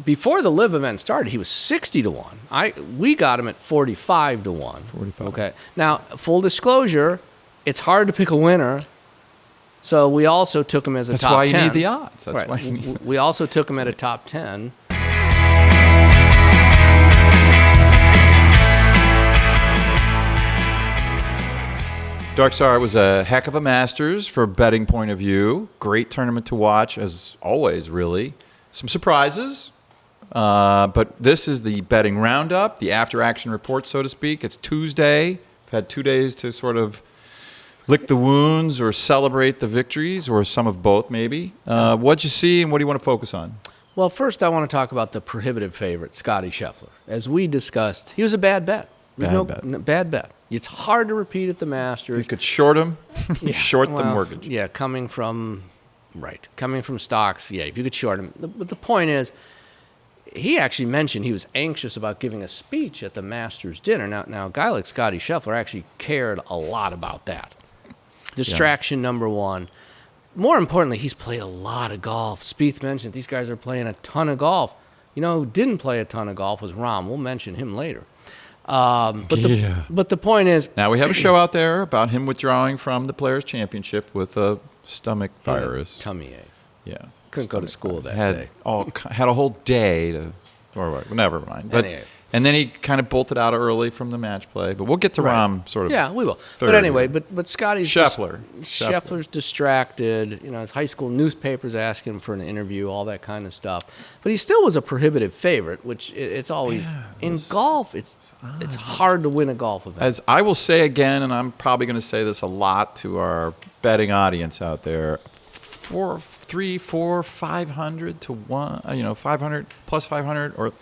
before the live event started, he was 60-1. We got him at 45-1. 45. Okay. Now, full disclosure, it's hard to pick a winner. So we also took him as a top 10. That's why you need the odds. That's right. why you need We also took him at a top 10. Dark Star, it was a heck of a Masters for a betting point of view. Great tournament to watch, as always, really. Some surprises, but this is the betting roundup, the after-action report, so to speak. It's Tuesday. I've had 2 days to sort of lick the wounds or celebrate the victories, or some of both, maybe. What'd you see, and what do you want to focus on? Well, first I want to talk about the prohibitive favorite, Scottie Scheffler. As we discussed, he was a bad bet. Bad bet. It's hard to repeat at the Masters. If you could short him, short the mortgage. Yeah, coming from stocks, yeah, if you could short him. But the point is, he actually mentioned he was anxious about giving a speech at the Masters dinner. Now a guy like Scottie Scheffler actually cared a lot about that. Distraction number one. More importantly, he's played a lot of golf. Spieth mentioned these guys are playing a ton of golf. You know who didn't play a ton of golf was Rahm. We'll mention him later. But the point is, now we have a show out there about him withdrawing from the Players Championship with a stomach virus, tummy ache. Yeah, couldn't go to school that day. Had a whole day to, or never mind. But anyway. And then he kind of bolted out early from the match play. But we'll get to Rahm sort of. Yeah, we will. But anyway, but Scottie's Scheffler's distracted. You know, his high school newspapers asking him for an interview, all that kind of stuff. But he still was a prohibitive favorite, which it's always in golf. It's hard to win a golf event. As I will say again, and I'm probably going to say this a lot to our betting audience out there. 300, 400, 500 to 1. 500 plus 500 or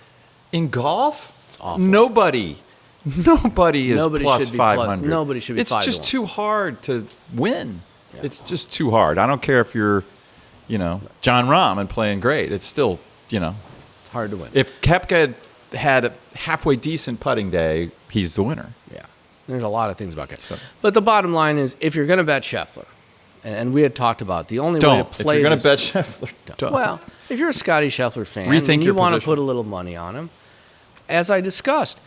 in golf. It's awful. Nobody is plus 500. Nobody should be. It's just too hard to win. Yeah. It's just too hard. I don't care if you're, Jon Rahm and playing great. It's still, it's hard to win. If Koepka had a halfway decent putting day, he's the winner. Yeah, there's a lot of things about Koepka. But the bottom line is, if you're going to bet Scheffler, and we had talked about the only way to play. If you're going to bet Scheffler, don't. Well, if you're a Scottie Scheffler fan, and you want to put a little money on him. As I discussed,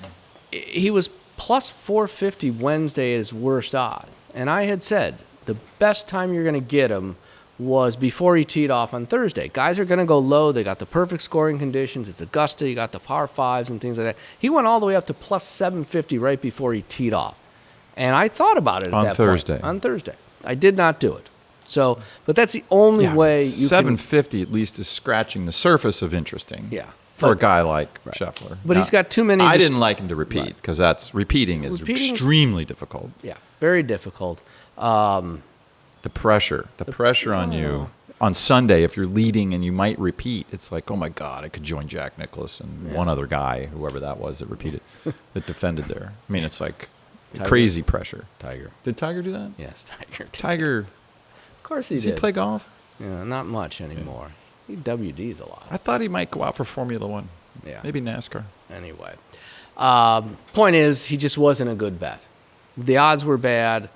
he was plus 450 Wednesday at his worst odd. And I had said the best time you're going to get him was before he teed off on Thursday. Guys are going to go low. They got the perfect scoring conditions. It's Augusta. You got the par fives and things like that. He went all the way up to plus 750 right before he teed off. And I thought about it at that Thursday. point. On Thursday. I did not do it. So, but that's the only way you 750 at least is scratching the surface of interesting. Yeah. For a guy like Scheffler. But he's got too many. I didn't like him to repeat because repeating is extremely difficult. Yeah, very difficult. The pressure on you on Sunday if you're leading and you might repeat. It's like, oh my God, I could join Jack Nicklaus and one other guy, whoever that was that repeated, that defended there. I mean, it's like crazy pressure. Tiger. Did Tiger do that? Yes, Tiger. Tiger. Of course he did. Does he play golf? Yeah, not much anymore. He WDs a lot. I thought he might go out for Formula One. Yeah. Maybe NASCAR. Anyway. Point is, he just wasn't a good bet. The odds were bad,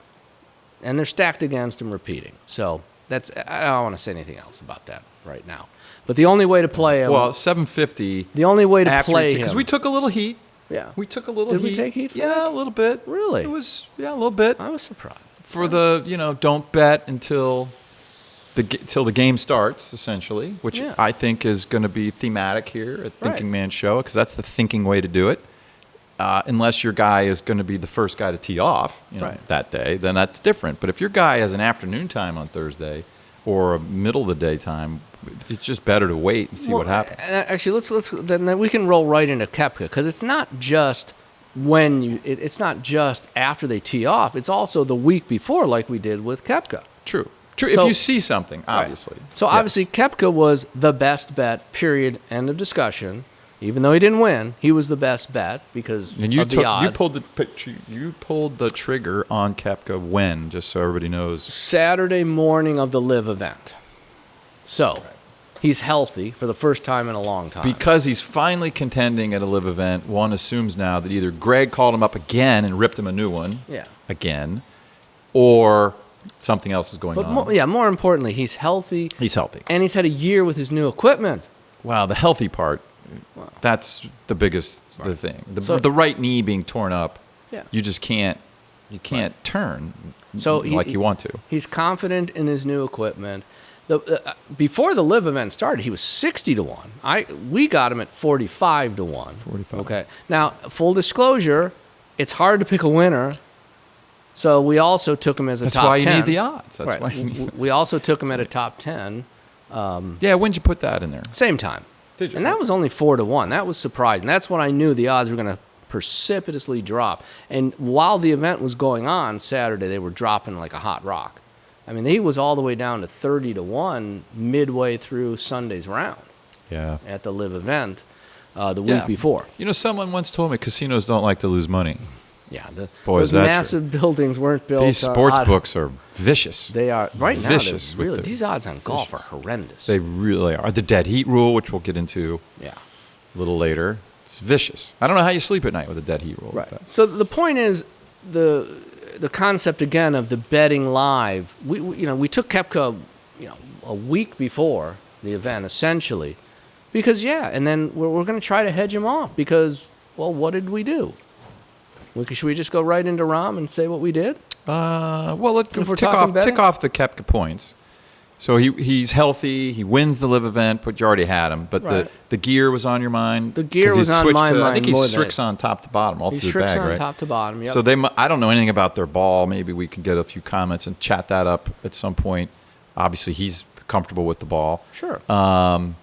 and they're stacked against him repeating. So I don't want to say anything else about that right now. But the only way to play him... Well, 750... The only way to play him... Because we took a little heat. Yeah. We took a little heat. Did we take heat for Yeah, a little bit. Really? It was, a little bit. I was surprised. For the, don't bet until the game starts, essentially, which I think is going to be thematic here at Thinking Man's Show, because that's the thinking way to do it. Unless your guy is going to be the first guy to tee off that day, then that's different. But if your guy has an afternoon time on Thursday or a middle of the day time, it's just better to wait and see what happens. Actually, then we can roll right into Koepka, because it's not just it's not just after they tee off. It's also the week before, like we did with Koepka. True. If you see something, obviously. Right. So obviously Koepka was the best bet, period, end of discussion. Even though he didn't win, he was the best bet because of the odd. You pulled the trigger on Koepka when, just so everybody knows? Saturday morning of the live event. So he's healthy for the first time in a long time. Because he's finally contending at a live event, one assumes now that either Greg called him up again and ripped him a new one again, or something else is going on. More importantly, he's healthy. He's healthy. And he's had a year with his new equipment. Wow, the healthy part That's the biggest the thing. So- The right knee being torn up. Yeah. You just can't. You can't turn So like you want to. He's confident in his new equipment. Before the live event started, he was 60 to 1. We got him at 45 to 1. 45. Okay. Now, full disclosure, it's hard to pick a winner. So we also took him as a That's top why 10. you need the odds. That's Right. why you need. We also took him at a top 10. Yeah, when'd you put that in there? Same time. Did you? And that was only 4 to 1. That was surprising. That's when I knew the odds were going to precipitously drop. And while the event was going on Saturday, they were dropping like a hot rock. I mean, he was all the way down to 30 to 1 midway through Sunday's round Yeah. at the live event the week before. You know, someone once told me casinos don't like to lose money. Yeah, Boy, those is that massive buildings weren't built. These sports books are vicious. They are right now. Vicious Really, with these odds on golf are horrendous. They really are. The dead heat rule, which we'll get into yeah. a little later, it's vicious. I don't know how you sleep at night with a dead heat rule. Right. Like that. So the point is the concept again of the betting live. We took Koepka a week before the event essentially because and then we're going to try to hedge him off because what did we do? Should we just go right into Rahm and say what we did? Well, let's If we're tick talking betting? off the Koepka points. So he's healthy. He wins the live event, but you already had him. But Right. the gear was on your mind. The gear 'Cause was he on switched my I mind think he more than stricks on top to bottom, all He through the tricks bag, on right? top to bottom. Yep. So I don't know anything about their ball. Maybe we can get a few comments and chat that up at some point. Obviously, he's comfortable with the ball. Sure. I'm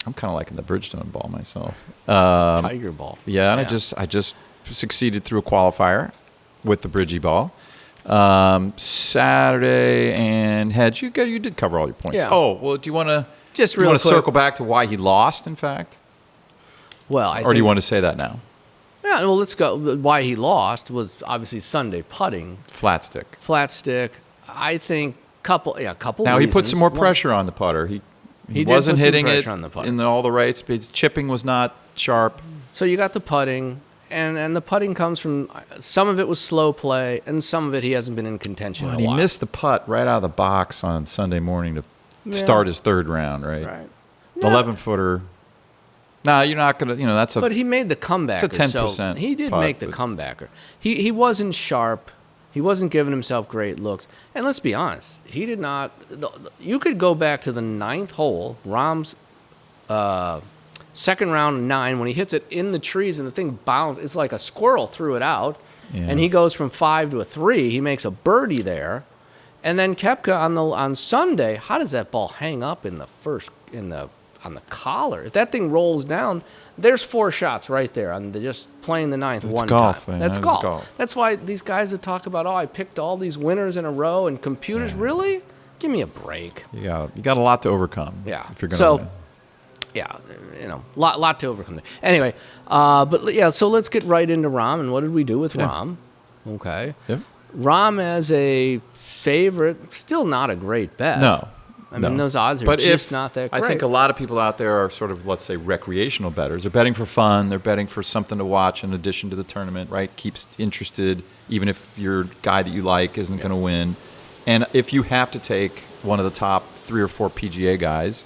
kind of liking the Bridgestone ball myself. Tiger ball. Yeah, and I just succeeded through a qualifier with the Bridgie ball. Saturday and hedge. You did cover all your points. Yeah. Oh well, do you want to Just real quick. circle back to why he lost? In fact, Well, or do you want to say that now? Yeah. Well, let's go. Why he lost was obviously Sunday putting, Flat stick. flat stick. I think couple. Now he put reasons. some more One- pressure on the putter. He did wasn't put some hitting it pressure on the putter. in all the right speeds. Chipping was not sharp. So you got the putting, and the putting comes from some of it was slow play, and some of it he hasn't been in contention. And in a he while. missed the putt right out of the box on Sunday morning to start his third round, right? Right. 11-footer. No, you're not going to, that's a... But he made the comebacker. It's a 10% So he did putt, make the but- comebacker. He wasn't sharp. He wasn't giving himself great looks. And let's be honest, he did not. You could go back to the 9th hole, Rahm's second round 9, when he hits it in the trees and the thing bounces. It's like a squirrel threw it out. Yeah. And he goes from 5 to a 3. He makes a birdie there. And then Koepka on Sunday, how does that ball hang up on the collar? If that thing rolls down, there's 4 shots right there on just playing the 9th That's one golf, time. man. That's That is golf. golf. That's why these guys that talk about, I picked all these winners in a row and computers, really? Give me a break. You got a lot to overcome. Yeah. If you're going So- to... Yeah, lot to overcome there. Anyway, so let's get right into Rahm. And what did we do with Rahm? Okay. Yep. Rahm as a favorite, still not a great bet. No. I mean, those odds are But just not that great. I think a lot of people out there are sort of, let's say, recreational bettors. They're betting for fun. They're betting for something to watch in addition to the tournament, right? Keeps interested, even if your guy that you like isn't going to win. And if you have to take one of the top 3 or 4 PGA guys,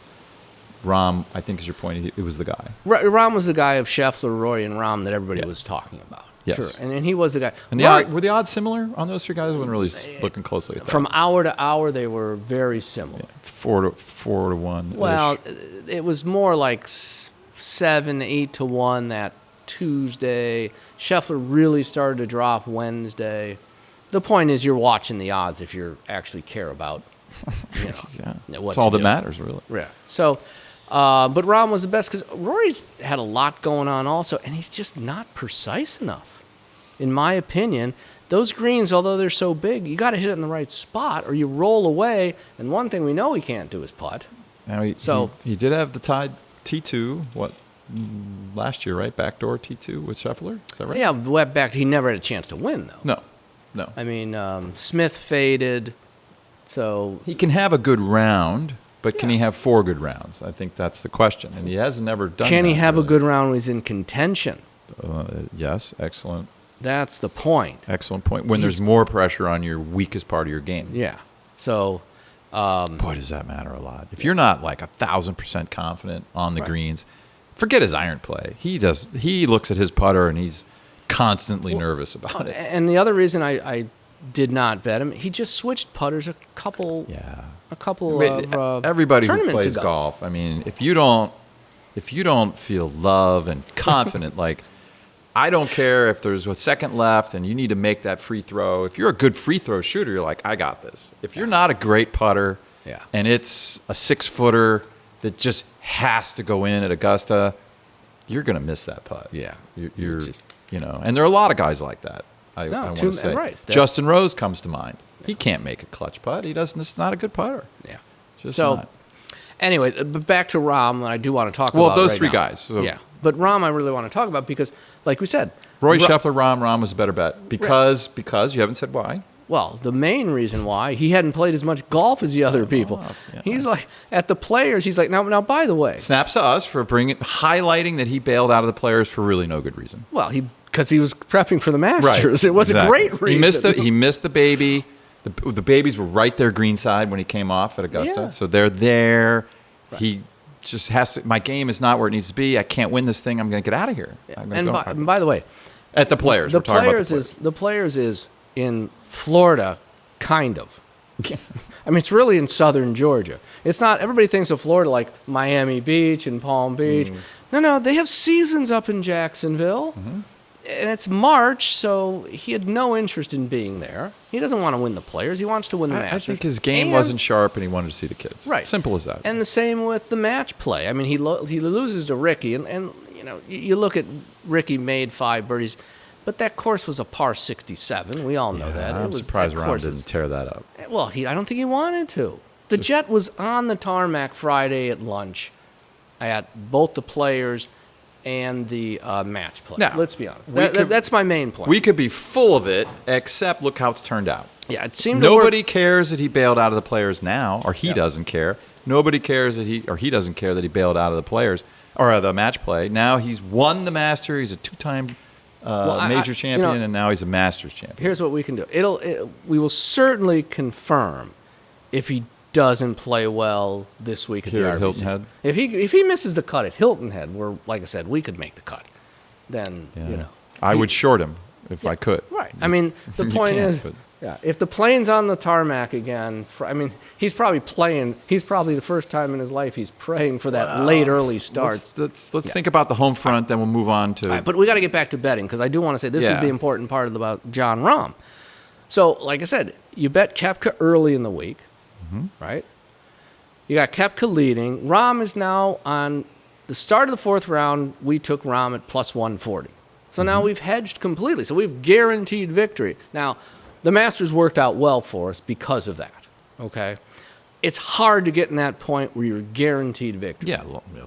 Rahm, I think is your point. It was the guy. Rahm was the guy of Scheffler, Roy, and Rahm that everybody was talking about. Yes. Sure. And he was the guy. And were the odds similar on those 3 guys? I wasn't really looking closely at that. From hour to hour, they were very similar. 4 to 1. Well, it was more like 7, 8 to 1 that Tuesday. Scheffler really started to drop Wednesday. The point is, you're watching the odds if you actually care about, yeah, what that's all to that do. matters, really. Yeah. So, but Rahm was the best because Rory's had a lot going on also, and he's just not precise enough, in my opinion. Those greens, although they're so big, you got to hit it in the right spot, or you roll away. And one thing we know he can't do is putt. Now he did have the tied T2 last year, right? Backdoor T2 with Scheffler. Is that right? Yeah, went back. He never had a chance to win though. No. I mean, Smith faded, so He can have a good round, but can he have 4 good rounds? I think that's the question, and he hasn't never done. can he that, have a really. good round when he's in contention? Yes, excellent That's the point. point. When there's more pressure on your weakest part of your game. Yeah. So, Boy, does that matter a lot. If you're not like 1,000% confident on the greens, Forget his iron play. He looks at his putter and he's constantly nervous about it. And the other reason I did not bet him, he just switched putters a couple of everybody who tournaments plays ago. golf. I mean, if you don't feel love and confident, like I don't care if there's a second left and you need to make that free throw. If you're a good free throw shooter, you're like, I got this. If you're not a great putter, and it's a 6-footer that just has to go in at Augusta, you're going to miss that putt. Yeah. You're just, and there are a lot of guys like that. I want to say. Right. Justin Rose comes to mind. He can't make a clutch putt. This is not a good putter. Yeah. Just not. Anyway, but back to Rahm, I do want to talk about. Well, those right three now. guys. So Yeah. But Rahm, I really want to talk about because, like we said, Roy Scheffler, Rahm was a better bet because you haven't said why. Well, the main reason why he hadn't played as much golf as the other people. Yeah. He's like at the Players. He's like now. By the way, snaps to us for highlighting that he bailed out of the Players for really no good reason. Well, because he was prepping for the Masters. Right. It was a great reason. He missed the baby. The babies were right there greenside when he came off at Augusta. Yeah. So they're there. Right. He just has to. My game is not where it needs to be. I can't win this thing. I'm going to get out of here. Yeah. And by the way, at the Players, the we're talking Players about the Players is in Florida, kind of. I mean, it's really in southern Georgia. It's not. Everybody thinks of Florida like Miami Beach and Palm Beach. No, they have seasons up in Jacksonville. Mm-hmm. And it's March, so he had no interest in being there. He doesn't want to win the Players. He wants to win the Masters. I think his game wasn't sharp, and he wanted to see the kids. Right. Simple as that. And the same with the match play. I mean, he loses to Ricky, and you look at Ricky made 5 birdies, but that course was a par 67. We all know that. I'm surprised Rahm didn't tear that up. Well, I don't think he wanted to. The Jet was on the tarmac Friday at lunch at both the Players and the match play. Now, let's be honest. That's my main point. We could be full of it, except look how it's turned out. Yeah, it seemed nobody cares that he bailed out of the Players now, or he doesn't care. Nobody cares that he doesn't care that he bailed out of the Players or the match play. Now he's won the Master. He's a 2-time major champion, and now he's a Masters champion. Here's what we can do. We will certainly confirm if he doesn't play well this week at Here the at RBC. Hilton Head? If he misses the cut at Hilton Head, where, like I said, we could make the cut, then, I would short him if I could. Right. I mean, the point is, if the plane's on the tarmac again, he's probably playing. He's probably the first time in his life he's praying for that late early start. Let's think about the home front, then we'll move on to. All right, but we got to get back to betting because I do want to say this is the important part about Jon Rahm. So, like I said, you bet Koepka early in the week, right? You got Koepka leading. Rahm is now on the start of the 4th round. We took Rahm at plus 140. So now we've hedged completely. So we've guaranteed victory. Now, the Masters worked out well for us because of that, okay? It's hard to get in that point where you're guaranteed victory. Yeah,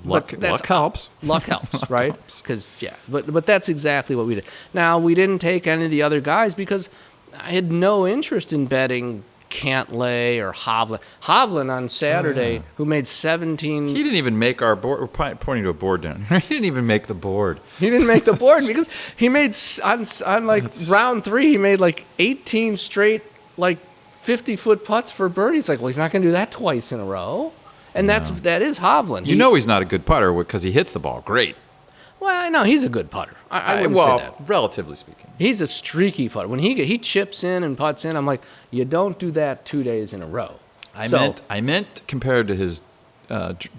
luck helps. Luck helps, right? Because but that's exactly what we did. Now, we didn't take any of the other guys because I had no interest in betting Cantlay or Hovland. Hovland on Saturday, who made 17. He didn't even make our board. We're pointing to a board down here. He didn't even make the board. He didn't make the board because he made on round 3. He made 18 straight 50-foot putts for birdie. It's like, well, he's not going to do that twice in a row, and that is Hovland. He's not a good putter because he hits the ball great. Well, I know he's a good putter. I wouldn't say that. Relatively speaking. He's a streaky putter. When he chips in and putts in, I'm like, you don't do that 2 days in a row. I meant compared to his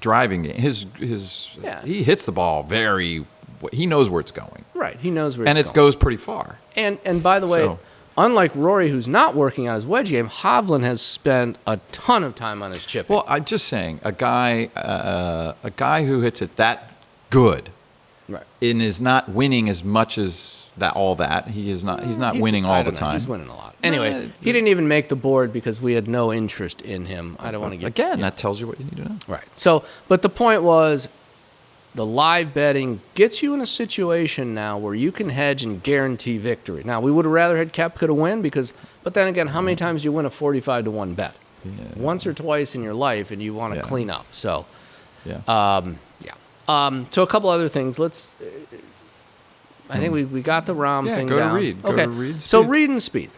driving game. He hits the ball very. He knows where it's going. Right. He knows where it's going. And it goes pretty far. And by the way, unlike Rory, who's not working on his wedge game, Hovland has spent a ton of time on his chipping. Well, I'm just saying, a guy who hits it that good. Right. And is not winning as much as all that. He's not winning all the time. He's winning a lot. Anyway, he didn't even make the board because we had no interest in him. I don't want to get... Again, that tells you what you need to know. Right. So, but the point was, the live betting gets you in a situation now where you can hedge and guarantee victory. Now, we would have rather had Koepka to win but then again, how many times do you win a 45-1 bet? Yeah. Once or twice in your life, and you want to clean up. So, so a couple other things. I think we got the Rahm thing down. To Reed. Go to Reed. So Reed and Spieth.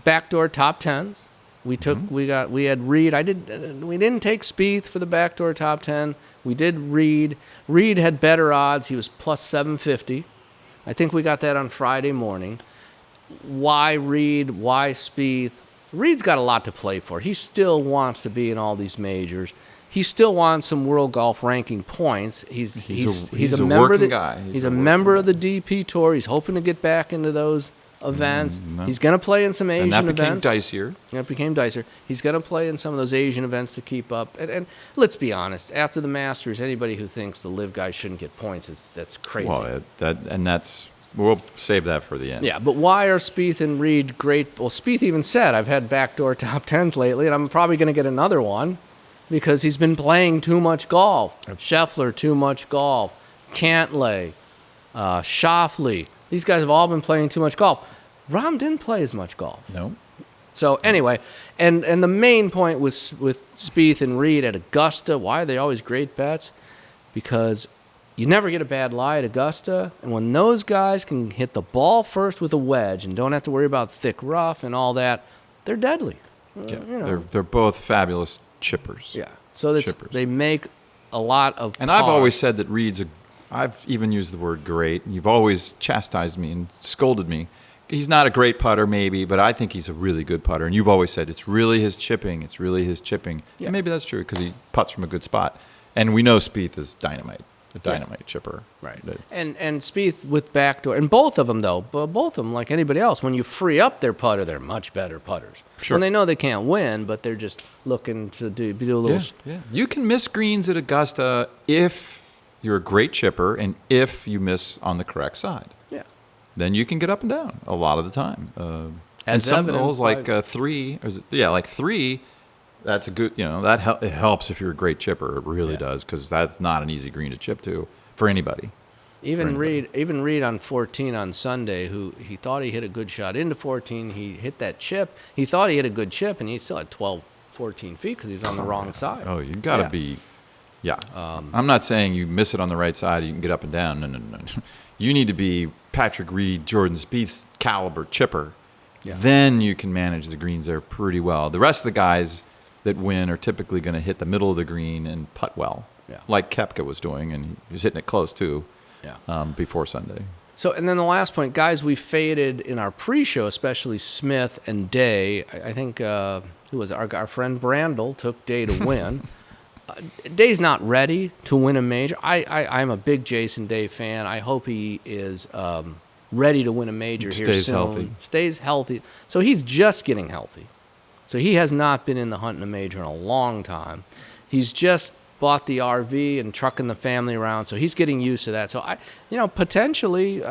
Backdoor top 10s. We had Reed. We didn't take Spieth for the backdoor top 10. We did Reed. Reed had better odds. He was plus 750. I think we got that on Friday morning. Why Reed? Why Spieth? Reed's got a lot to play for. He still wants to be in all these majors. He still wants some world golf ranking points. He's a member of the guy. He's a member of the DP Tour. He's hoping to get back into those events. He's going to play in some Asian events. And that became dicier. That became dicier. He's going to play in some of those Asian events to keep up. And let's be honest, after the Masters, anybody who thinks the live guys shouldn't get points, that's crazy. Well, we'll save that for the end. Yeah, but why are Spieth and Reed great? Well, Spieth even said, I've had backdoor top 10s lately, and I'm probably going to get another one because he's been playing too much golf. Scheffler, too much golf. Cantlay, Schauffele. These guys have all been playing too much golf. Rahm didn't play as much golf. No. So anyway, and the main point was with Spieth and Reed at Augusta. Why are they always great bets? Because you never get a bad lie at Augusta, and when those guys can hit the ball first with a wedge and don't have to worry about thick rough and all that, they're deadly. Yeah, they're both fabulous chippers. Yeah, so they make a lot of. And I've always said that I've even used the word great, and you've always chastised me and scolded me. He's not a great putter, maybe, but I think he's a really good putter. And you've always said it's really his chipping. It's really his chipping. Yeah. And maybe that's true because he putts from a good spot. And we know Spieth is dynamite. A dynamite chipper. Right. And Spieth with backdoor. And both of them, though, both of them, like anybody else, when you free up their putter, they're much better putters. Sure. When they know they can't win, but they're just looking to do a little. Yeah. You can miss greens at Augusta if you're a great chipper and if you miss on the correct side. Yeah. Then you can get up and down a lot of the time. And As some of evidenced those, like 3, like 3. That's a good, it helps if you're a great chipper. It really does, because that's not an easy green to chip to for anybody. Even Reed on 14 on Sunday, who he thought he hit a good shot into 14. He hit that chip. He thought he hit a good chip, and he still had 12, 14 feet because he was on the wrong side. Oh, you got to be, I'm not saying you miss it on the right side, you can get up and down. No. You need to be Patrick Reed, Jordan Spieth's caliber chipper. Yeah. Then you can manage the greens there pretty well. The rest of the guys that win are typically going to hit the middle of the green and putt well, like Koepka was doing, and he was hitting it close too before Sunday. So, and then the last point, guys we faded in our pre-show, especially Smith and Day. I think, who was it? Our friend Brandel took Day to win. Day's not ready to win a major. I'm a big Jason Day fan. I hope he is ready to win a major here soon. Stays healthy. So he's just getting healthy. So he has not been in the hunt in a major in a long time. He's just bought the RV and trucking the family around, so he's getting used to that. So potentially,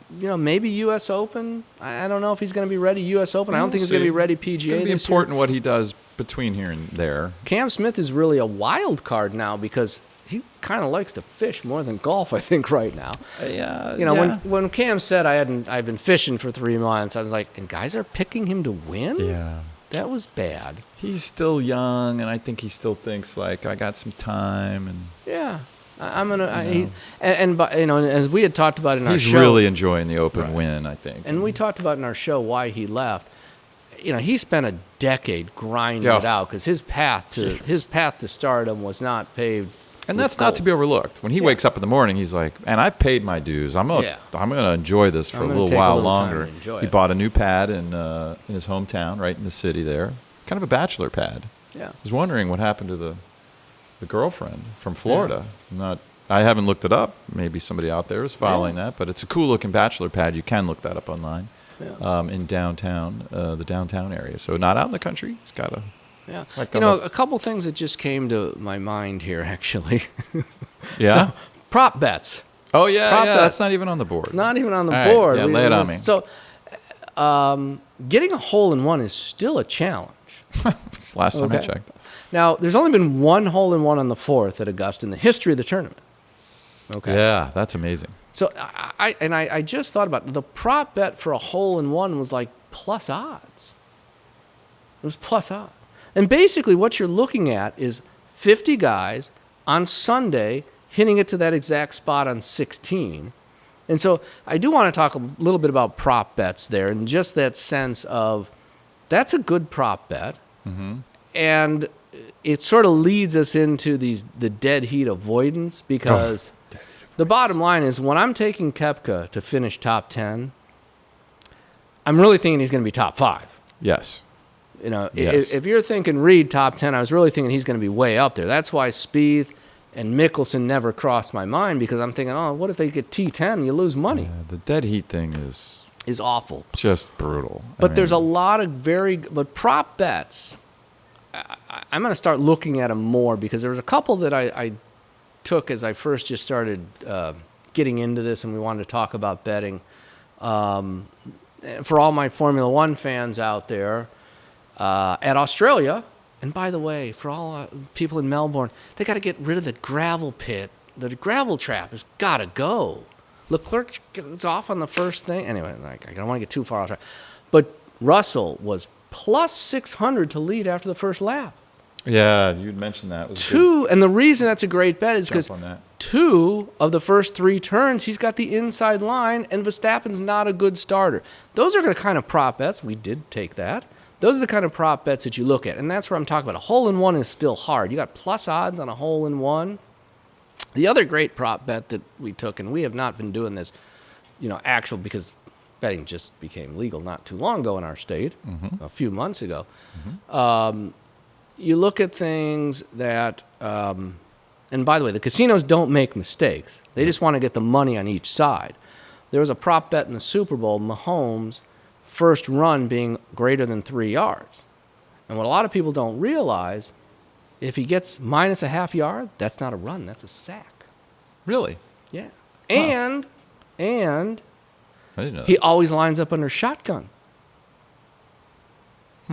maybe U.S. Open. I don't know if he's going to be ready U.S. Open. I don't think he's going to be ready PGA this year. It's going to be important what he does between here and there. Cam Smith is really a wild card now because he kind of likes to fish more than golf, I think, right now. When Cam said I've been fishing for 3 months, I was like, and guys are picking him to win? Yeah. That was bad. He's still young, and I think he still thinks like I got some time. And yeah, I'm gonna. As we had talked about in our show, he's really enjoying the Open win, I think. And we talked about in our show why he left. He spent a decade grinding it out because his path to stardom was not paved. And that's not to be overlooked. When he wakes up in the morning, he's like, "Man, I've paid my dues. I'm gonna enjoy this for a little while longer." He bought a new pad in his hometown, right in the city there, kind of a bachelor pad. Yeah, I was wondering what happened to the girlfriend from Florida. I haven't looked it up. Maybe somebody out there is following that, but it's a cool looking bachelor pad. You can look that up online. In downtown, the downtown area. So not out in the country. It's got a. Yeah. A couple things that just came to my mind here, actually. Yeah? So, prop bets. Oh, yeah. That's not even on the board. Not even on the board. Right. Yeah, lay it on me. So, getting a hole-in-one is still a challenge. Last time I checked. Now, there's only been one hole-in-one on the 4th at Augusta in the history of the tournament. Okay. Yeah, that's amazing. So, I just thought about it. The prop bet for a hole-in-one was like plus odds. It was plus odds. And basically what you're looking at is 50 guys on Sunday hitting it to that exact spot on 16. And so I do want to talk a little bit about prop bets there and just that sense of that's a good prop bet. And it sort of leads us into the dead heat avoidance because the bottom line is when I'm taking Koepka to finish top 10, I'm really thinking he's going to be top 5. Yes. You know, Yes. if you're thinking Reed top 10, I was really thinking he's going to be way up there. That's why Spieth and Mickelson never crossed my mind because I'm thinking, oh, what if they get T10? You lose money. Yeah, the dead heat thing is Awful. just brutal. But there's a lot of but prop bets, I'm going to start looking at them more because there was a couple that I took as I first just started getting into this and we wanted to talk about betting. For all my Formula One fans out there, at Australia, and by the way, for all people in Melbourne, they got to get rid of the gravel pit. The gravel trap has got to go. Leclerc goes off on the first thing. Anyway, I don't want to get too far off track. But Russell was plus 600 to lead after the first lap. Yeah, you'd mentioned that. It was a good And the reason that's a great bet is because jump on that. 2 of the first 3 turns, he's got the inside line, and Verstappen's not a good starter. Those are the kind of prop bets. We did take that. Those are the kind of prop bets that you look at, and that's where I'm talking about. A hole-in-one is still hard. You got plus odds on a hole-in-one. The other great prop bet that we took, and we have not been doing this, actual because betting just became legal not too long ago in our state, a few months ago. You look at things that, and by the way, the casinos don't make mistakes. They just want to get the money on each side. There was a prop bet in the Super Bowl, Mahomes' first run being greater than 3 yards. And what a lot of people don't realize, if he gets minus a half yard, that's not a run, that's a sack. Really? Yeah. Huh. And I didn't know he that. always lines up under shotgun.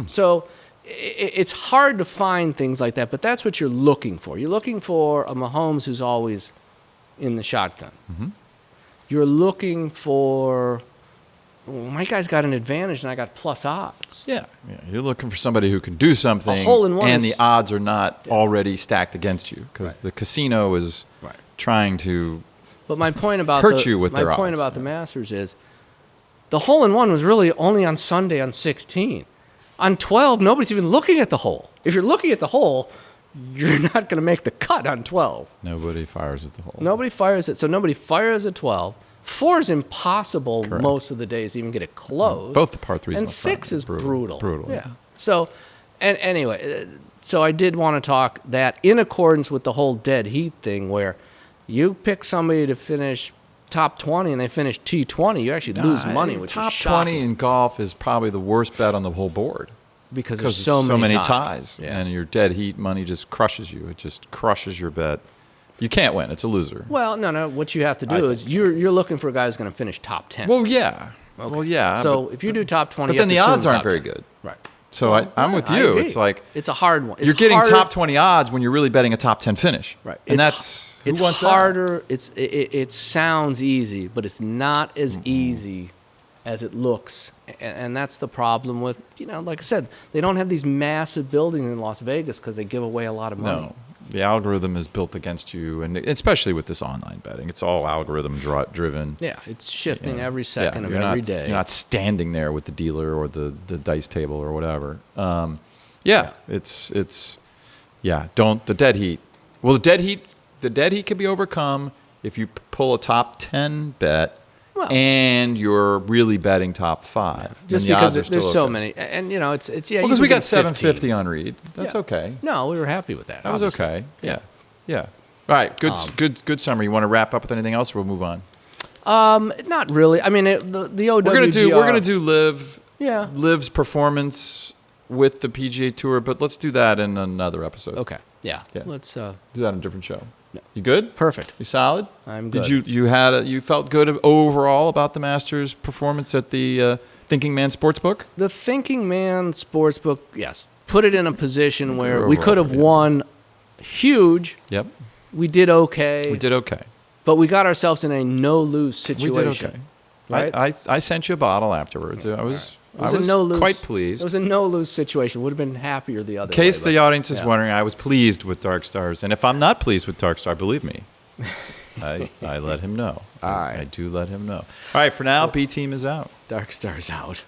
So it's hard to find things like that, but that's what you're looking for. You're looking for a Mahomes who's always in the shotgun. You're looking for, my guy's got an advantage and I got plus odds. Yeah. You're looking for somebody who can do something, A hole-in-one and is- the odds are not already stacked against you because Right. the casino is Right. trying to. But my point about Hurt you with my their point odds, about the Masters is the hole-in-one was really only on Sunday on 16. On 12, nobody's even looking at the hole. If you're looking at the hole, you're not going to make the cut on 12. Nobody fires at the hole. Nobody fires it. So nobody fires at 12. 4 is impossible Correct. most of the days to even get it closed. Both the par threes and the front 6 are is brutal. Brutal. Yeah. So, and anyway, so I did want to talk that in accordance with the whole dead heat thing where you pick somebody to finish top 20 and they finish T20, you actually lose money, which top is shocking 20 in golf is probably the worst bet on the whole board because because there's so many ties, Yeah. and your dead heat money just crushes you. It just crushes your bet. You can't win. It's a loser. Well, no. What you have to I do is think you're looking for a guy who's going to finish top 10. Well, yeah. Okay. Well, yeah. So if you do top 20, but you then have the to odds assume aren't top very 10. good. Right. So Well, I'm yeah, with I you. agree. It's like it's a hard one. It's you're getting harder- top 20 odds when you're really betting a top 10 finish. Right. And who it's wants that? harder. It sounds easy, but it's not as easy as it looks. And that's the problem with, like I said, they don't have these massive buildings in Las Vegas because they give away a lot of money. No. The algorithm is built against you, and especially with this online betting, it's all algorithm driven. Yeah, it's shifting You know. every second of you're every not, day. You're not standing there with the dealer or the dice table or whatever. It's don't the dead heat. Well, the dead heat can be overcome if you pull a top 10 bet Well- and you're really betting top 5. Just Then the because odds are there's still so okay. many, and it's Well, you because can we got get 750 15. on Reed. That's Yeah. okay. No, we were happy with that. That was obviously. okay. Yeah. All right. Good summary. You want to wrap up with anything else, or we'll move on? Not really. I mean, the OWGR. We're gonna do Liv. Yeah. Liv's performance with the PGA Tour, but let's do that in another episode. Okay. Yeah. Yeah. Let's. Do that on a different show. You good? Perfect. You solid? I'm good. Did you felt good overall about the Masters performance at the Thinking Man Sportsbook? The Thinking Man Sportsbook, yes, put it in a position where we overall, could have yeah. won huge. Yep. We did okay. We did okay. But we got ourselves in a no-lose situation. We did okay. Right? I sent you a bottle afterwards. I was It was a no-lose. quite pleased. It was a no-lose situation. Would have been happier the other In case way. the audience is yeah. wondering, I was pleased with Dark Stars. And if I'm not pleased with Dark Star, believe me, I let him know. All right. I do let him know. All right, for now, B Team is out. Dark Star's out.